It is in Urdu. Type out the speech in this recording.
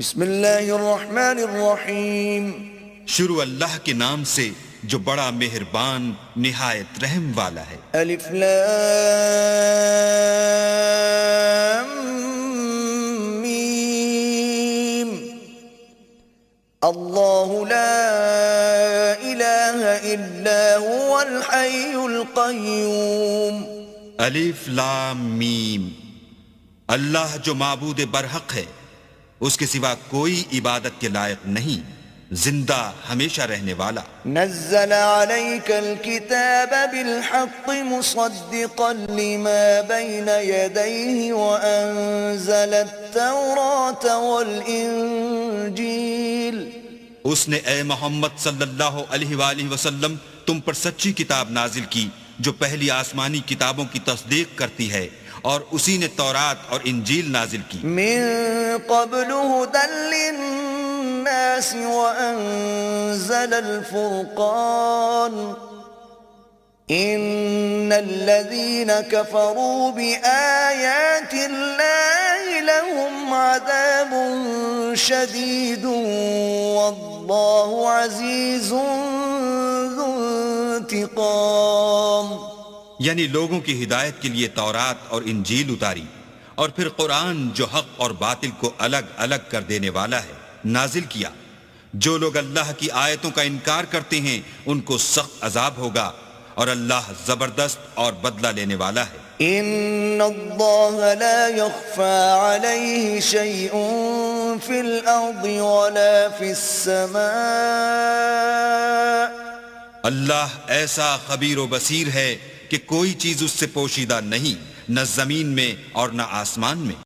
بسم اللہ الرحمن الرحیم شروع اللہ کے نام سے جو بڑا مہربان نہایت رحم والا ہے۔ الف لام میم اللہ لا الہ الا هو الحی القیوم الف لام میم، اللہ جو معبود برحق ہے، اس کے سوا کوئی عبادت کے لائق نہیں، زندہ ہمیشہ رہنے والا۔ نزل عليك الكتاب بالحق مصدقا لما بين يديه وأنزل التوراة والإنجيل اس نے اے محمد صلی اللہ علیہ وآلہ وسلم تم پر سچی کتاب نازل کی جو پہلی آسمانی کتابوں کی تصدیق کرتی ہے، اور اسی نے تورات اور انجیل نازل کی۔ من قبل هدى للناس وأنزل الفرقان إن الذين كفروا بآيات الله لهم عذاب شديد والله عزيز ذو انتقام۔ یعنی لوگوں کی ہدایت کے لیے تورات اور انجیل اتاری، اور پھر قرآن جو حق اور باطل کو الگ الگ کر دینے والا ہے نازل کیا۔ جو لوگ اللہ کی آیتوں کا انکار کرتے ہیں ان کو سخت عذاب ہوگا، اور اللہ زبردست اور بدلہ لینے والا ہے۔ ان اللہ لا يخفى عليه شيء في الارض ولا في السماء۔ اللہ ایسا خبیر و بصیر ہے کہ کوئی چیز اس سے پوشیدہ نہیں، نہ زمین میں اور نہ آسمان میں۔